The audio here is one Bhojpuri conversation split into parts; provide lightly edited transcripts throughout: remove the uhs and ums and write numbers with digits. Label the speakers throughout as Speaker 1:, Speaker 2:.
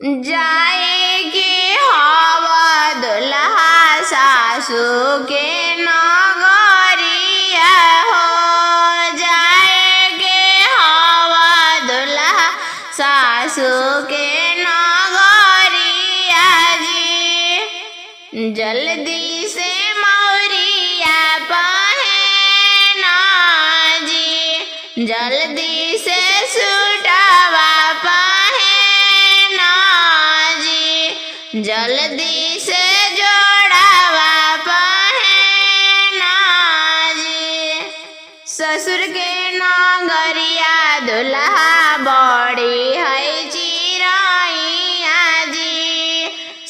Speaker 1: जाएगी हवा दुल्हा सासू के नगरिया हो, जाएगी हवा दुल्हा सासू के नगरिया जी। जल्दी से मौरिया पहना जी, जल्दी से सूटवा पहना जी, जल्दी से जोड़वा पहना जी। ससुर के नगरिया दुल्हा बड़ी है चिरैया जी,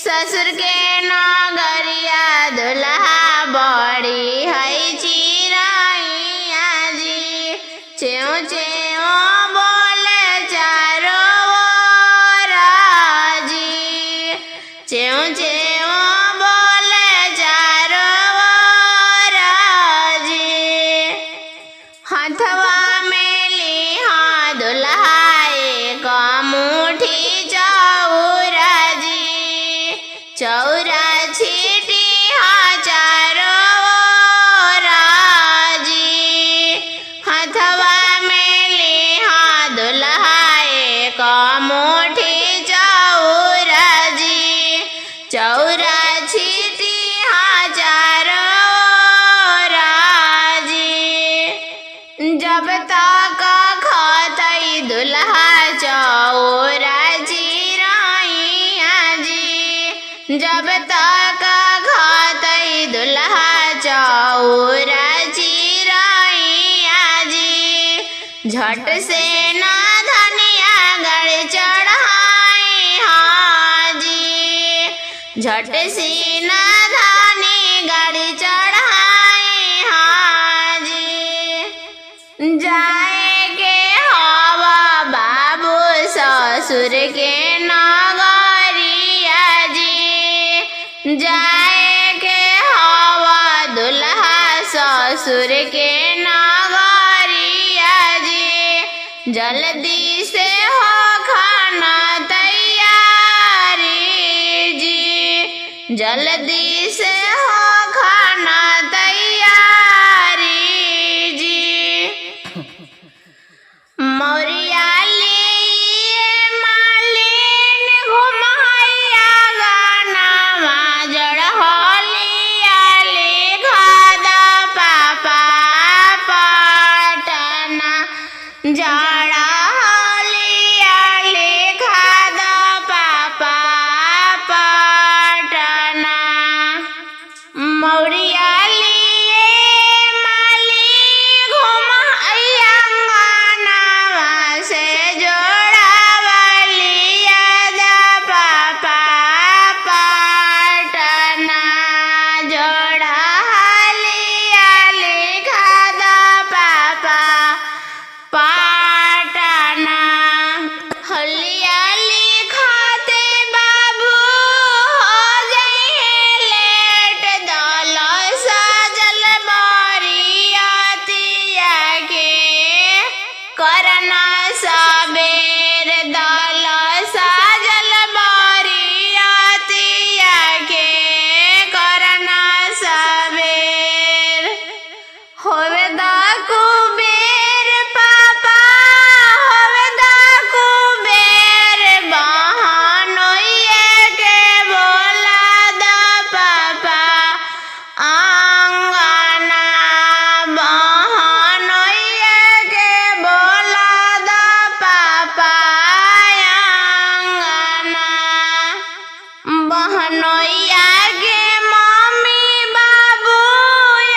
Speaker 1: ससुर के नगरिया दुल्हा बड़ी है चिरैया जी। च्यों च्यों बोले चारो ओर जी, च्यों च्यों बोले चारो ओर जी। हथवा में लिहा दुल्हा एक मुट्ठी चौरा जी, चौरा छीटी चारो ओर जी। हथवा में लिहा दुल्हा एक मुट्ठी चौरा जी, चौरा छीटी चारो ओर जी। जब तक खतई दुल्हा चौरा चिरैया जी, जब तक खतई दुल्हा चौरा चिरैया जी। झट से ना धनिया गड़ चढ़ाई हाँ जी, झट से ना धनी गड़ चढ़ाई हाँ जी। जाएगे हवा बाबू ससुर के नगरिया जी, जाएगे हवा दुल्हा ससुर के नगरिया जी। जल्दी से हो खाना तैयारी जी, जल्दी से हो खाना तैयारी जी। मौरिया लिए मालिन घुमाया गानावा जड़हलिया लिखा दा पापा पटना, जड़हलिया लिखा दा पापा पटना। मौरिया लिए माली घुमाया गानावा से जोड़ावलिया दा पापा पटना, जोड़हलिया लिखा दा पापा पटना। हलिया लिखाते बाबू हो गए लेट, दल सजल बरियतिया के करना सबेर, दल सजल बरियतिया के करना सबेर। होवे दा कुबेर पापा होवे दा कुबेर, बहनोइये के बोला दा पापा आंगना, बहनोइये के बोला दा पापा आंगना। बहनोइया के मम्मी बाबू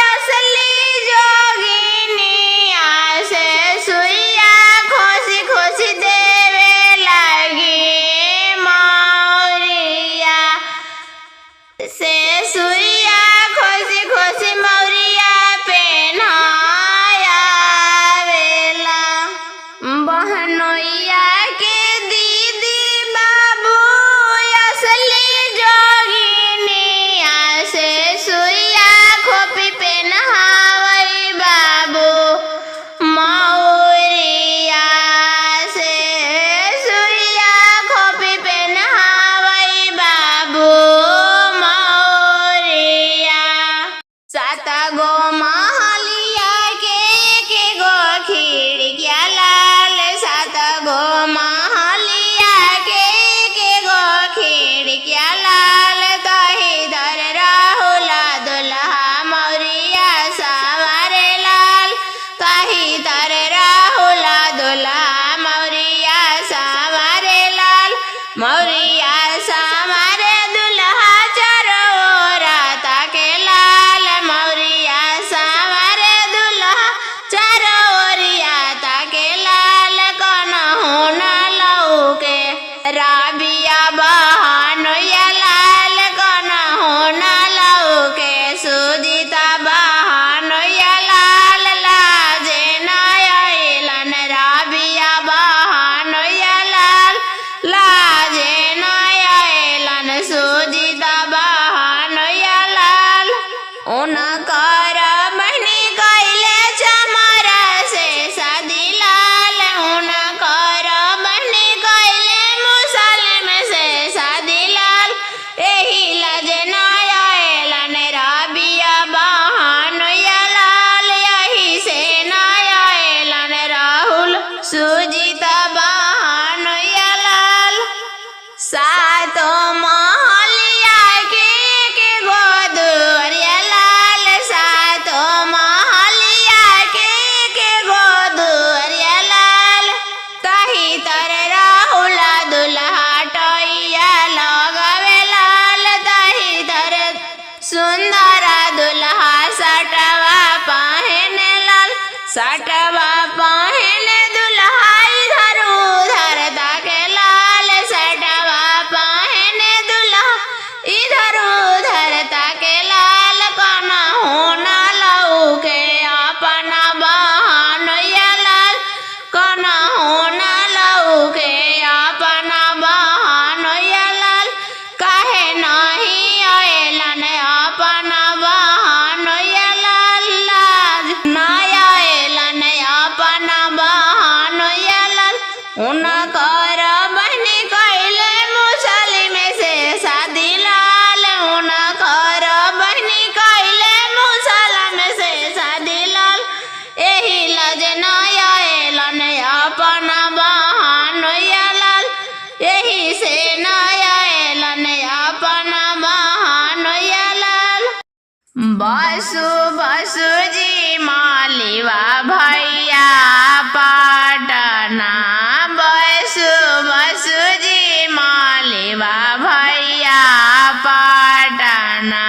Speaker 1: असली जोगिनिया से सुइया खुशी खुशी देवे लगी, मौरिया से सुइया खुशी खुशी मौरिया पहनाया वेला। बहनोइया के दीदी बाबू असली जोगी मौरिया सामारे दुल्हा चारों ओर ताके लाल। मौरिया सामारे दुल्हा चारों ओरिया ताके लाल। कनहु न लौके राबिया बहनोइया लाल। कनहु न लौके सुजीता बहनोइया लाल। लाजे न अइलन राबिया बहनोइया लाल। लाजे न अइलन सुजीता बहनोइया लाल। उनकर बहनी कइले चमरा से शादी लाल। उनकर बहनी कइले मुसलिम से शादी लाल। एही लाजे न अइलन राबिया बहनोइया लाल। यही से न अइलन राहुल सुजीता बहनोइया लाल। सातो महलिया के गोदुअरिया लाल। सातो महलिया के गोदुअरिया लाल। तही तर राहुल दुल्हा टोइया लगवे लाल। तही तर सुंदर दुल्हा सटवा पहने लाल। सटवा पहने दुल्हा इधर उधर ताके लाल। सटवा पहने दुल्हा इधर उधर ताके लाल। कनहु न लौके अपना बहनोइया लाल। कनहु न लौके अपना बहनोइया लाल। काहे नहीं अइलन अपना बहनोइया लाल। लाज न अइलन अपना बहनोइया लाल। उनकर बहनी कइले मुसलिम से शादी लाल। उनकर बहनी कइले मुसलिम से शादी लाल। एही लाजे न अइलन अपना बहनोइया लाल। एही से न अइलन अपना बहनोइया लाल। बसु बसु जी मालिवा भैया पाटना। बसु बसु जी मालिवा भैया पाटना।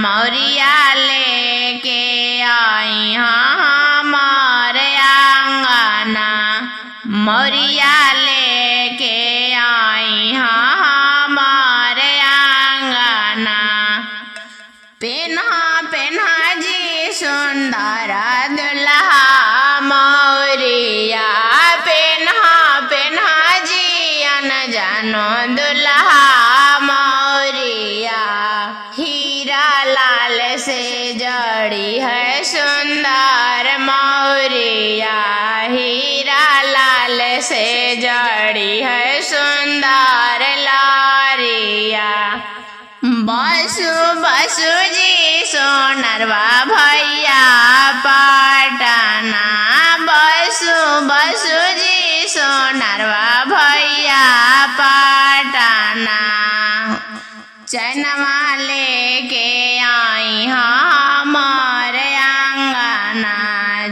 Speaker 1: मौरिया लेके आई हमारे आंगना। मौरिया लेके आई हमारे आंगना। पेन्हा पेन्हा जी सुंदर दुल्हा मौरिया। पेन्हा पेन्हा जी अनजानो दुल्हा मौरिया। हीरा लाल से जड़ी है सुंदर मौरिया। हीरा लाल से जड़ी है सुंदर लारिया। बसु बसु जी सोनरवा भैया पाटना। बसु बसु जी सोनरवा भैया पाटना। चैनवा लेके आई हमारे आंगना।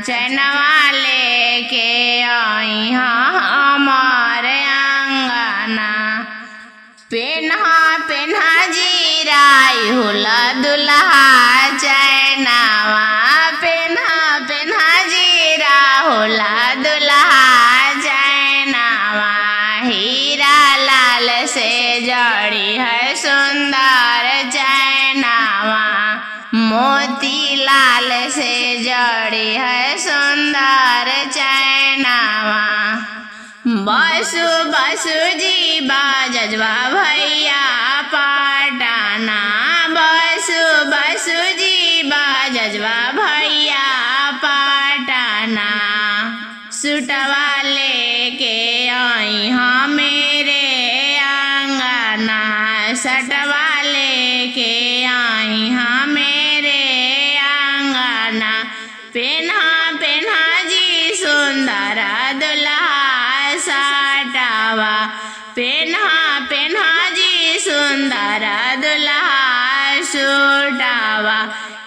Speaker 1: चैनवा लेके आई हमारे आंगना। पेन्हा पेन्हा जी राहुल दुल्हा चैनवा। पेन्हा पेन्हा जी राहुल दुल्हा चैनवा। हीरा लाल से जड़ी है सुंदर चैनवा। मोती लाल से जड़ी है सुंदर चैनवा। बसु बसु जी बाजवा भैया पाटना। बसु बसु जी बाजवा भैया पाटना। सुटवा लेके आई हाँ मेरे आंगना। सटवा लेके आई हाँ मेरे आंगना। पेन्हा पेन्हा जी सुंदर दुल्हा साटवा। पेन्हा पेन्हा जी सुंदर दुल्हा सूटवा।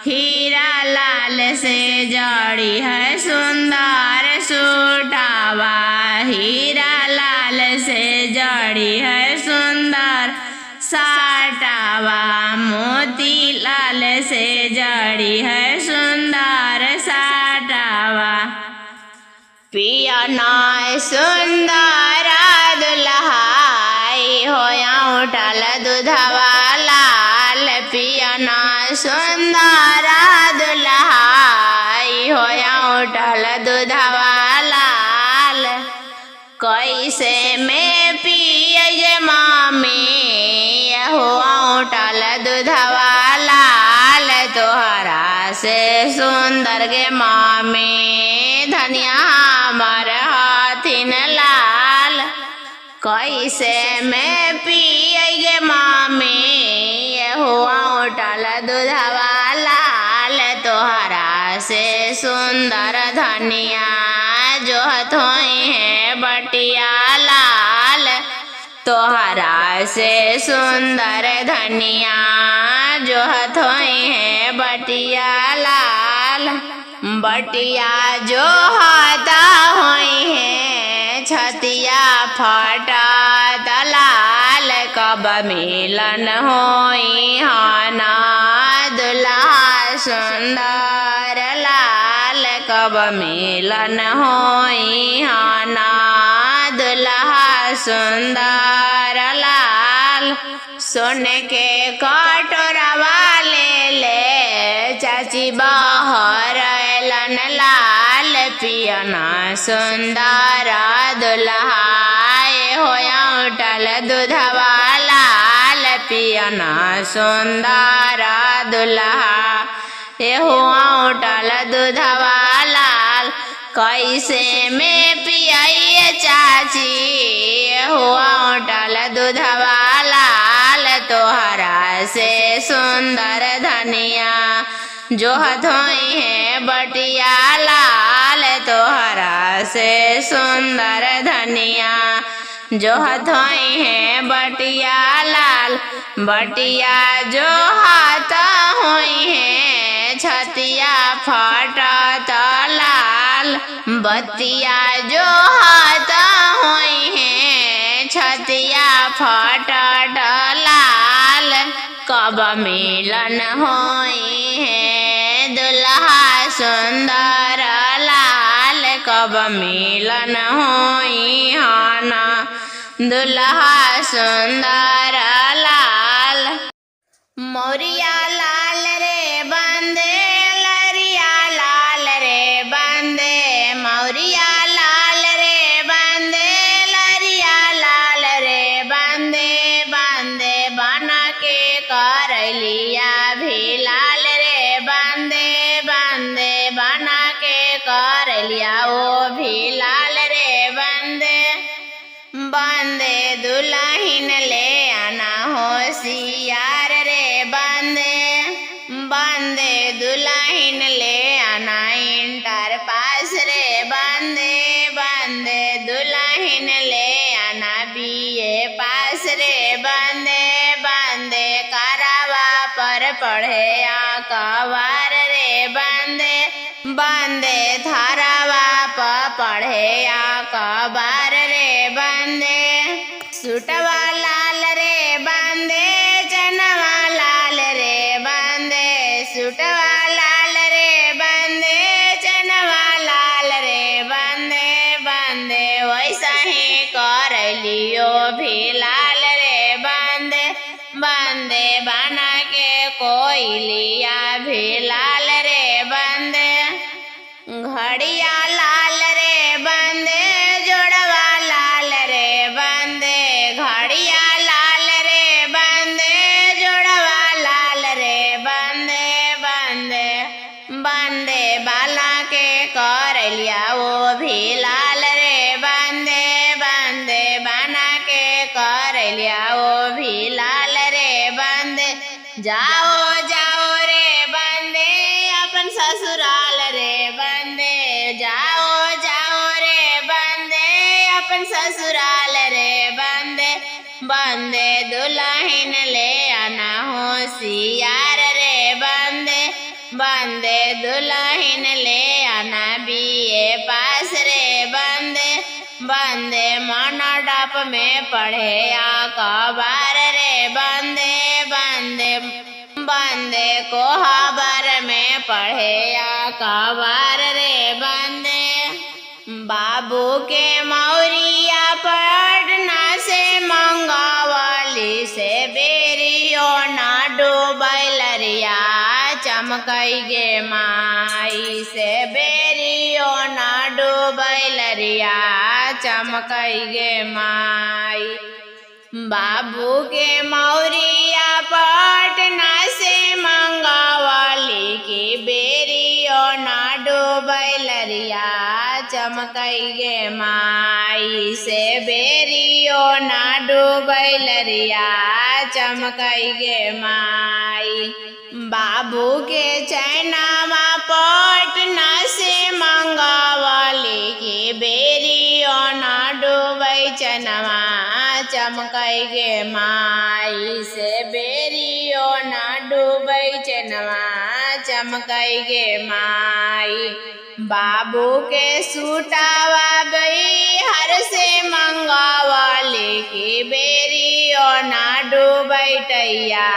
Speaker 1: हीरा लाल से जड़ी है सुंदर सूटवा। हीरा लाल से जड़ी है सुंदर साटावा मोती लाल से जड़ी है सुंदर साटावा। पिया नाय सुंदर दुल्हाई होया उठल दूधवा लाल। पिया नाय सुंदर दुल्हाई होया उठल दूधवा लाल। कैसे में पिय मामी हुआ उठल दूधवा लाल। तोहरा से सुंदर गे मामी धनिया हमर हाथिन लाल। कैसे में पिय मामी हुआ उठल दूधवा लाल। तोहरा से सुंदर धनिया जो हथोई है बटिया लाल। तोहरा से सुंदर धनिया जो हथोई है बटिया लाल। बटिया जो हाथा होई है छतिया फटा दलाल। कब मिलन होई हाना दुल्हा सुंदर लाल। कब मिलन होई हाना दुल्हा सुंदर लाल। सोने के कटोरवा ले ले चाची बाहर लन लाल। पियना सुंदर दुल्हाए होया उठल दूधवा लाल। पियना सुंदर दुल्हा हुआ उठल दूधवा लाल। कैसे में पियाई चाची हुआ उठल दूधवा लाल। तोहरा से सुंदर धनिया जो हथोई है बटिया लाल। तोहरा से सुंदर धनिया जो हथोई है बटिया लाल। बटिया जो हाथ होई है छतिया फटत लाल। बतिया जो हाथ होई है छतिया फटत लाल। कब मिलन होई है दुल्हा सुंदर लाल। कब मिलन होई हाना दुल्हा सुंदर लाल। मोरिया लाल रे बंदे लरिया लाल रे बंदे। मोरिया लाल रे बंदे लरिया लाल रे बंदे। बंदे बना के कर लिया भी लाल रे बंदे। बंदे बना के कर लिया वो भी लाल रे बंदे। बंदे दुल्हन ले आना होशियार रे बंदे। बंदे दुल्हन ले आना इंटर पास रे बंदे। बंदे दुल्हन ले आना बीए पास रे बंदे। बंदे करावा पर पढ़े आकवार रे बंदे। बंदे थारावा पर पढ़े आकबार रे बंदे। सूटवा लाल रे बंदे चनवा लाल रे बंदे। सूटवा लाल रे बंदे चनवा लाल रे बंदे। बंदे वैसा ही कर लियो भी लाल रे बंदे। बंदे बना के कोई लिया भी लाल रे बंदे। घड़िया लाल रे बंदे जोड़वा लाल रे बंदे। घड़िया लाल रे बंदे जोड़वा लाल रे बंदे। बंदे बंदे बाला के कर लिया वो भी लाल रे बंदे। बंदे बना के कर लिया वो भी लाल रे बंदे। जाओ जाओ रे बंदे अपन ससुराल रे बंदे। जाओ जाओ रे बंदे अपन ससुराल रे बंदे। बंदे दुल्हन ले आना होशियार रे बंदे। बंदे दुल्हन ले आना बीए पास रे बंदे। बंदे मनडप में पढ़े आकबार रे बंदे। कोहबर में पढ़े या कवर रे बंदे। बाबू के मौरिया पटना से मंगावली से बेरियो ना डूबैलरिया चमकई गे माई से बेरियो ना डूबैलरिया चमकई गे माई। बाबू के मौरिया पटना से मंगावली की बेरियो ना डूबैलरिया चमकई गे माई से बेरियो ना डूबैलरिया चमकई गे माई। बाबू के चैनावा पटना से मंगावली की बेरियो ना डूबै चनवा चमकई गे माई से बेरियो ना डूबै चनवा चमकई गे माई। बाबू के सूटावा बिहार से मंगावली की बेरियो ना डूबै टैया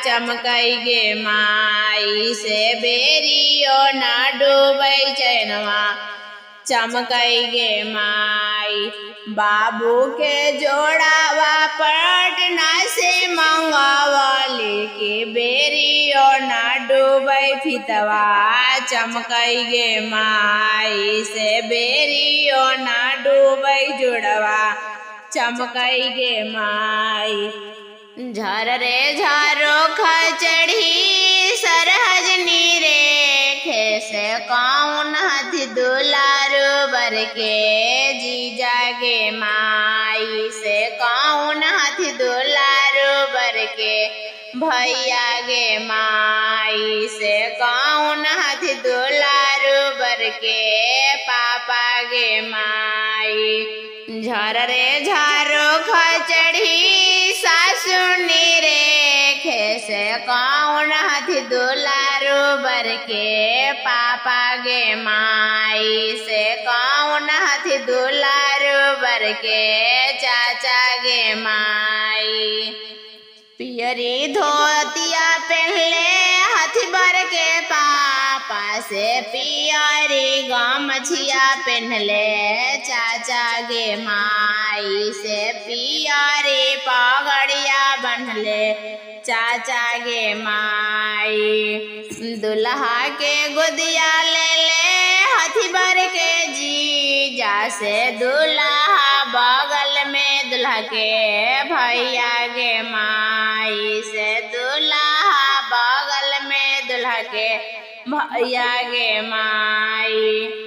Speaker 1: चमकई गे माई से बेरियो ना डूबै चनवा चमकई गे माई। बाबू के जोड़ावा पटना से मंगावली की बेरियो ना डूबै फितवा चमकई गे माई से बेरियो ना डूबै जोड़वा चमकई गे माई। झर रे झरो खचड़ी सरहजनी रेखे से कौन हथि दुलारू बर के जीजा गे माई से कौन हथि दुलारू बर के भैया गे माई से कौन हथि दुलारू बर के पापा गे माई। झर रे झरो खचड़ी सासुनी रेखे से कौन हथि दुलारू बर के पापा गे माई से कौन हथि दुलारू बर के चाचा गे माई। पियरी धोतिया पहले हथि बर के पापा से पियरी गमछिया पहनले चाचा गे माई से पियरी पगड़िया बन्हले चाचा गे माई। दुल्हा के गोदिया ले हथि बर के जीजा से दुल्हा बगल में दुल्हा के भैया गे माई से दुल्हा बगल में दुल्हा के भैया गे माई।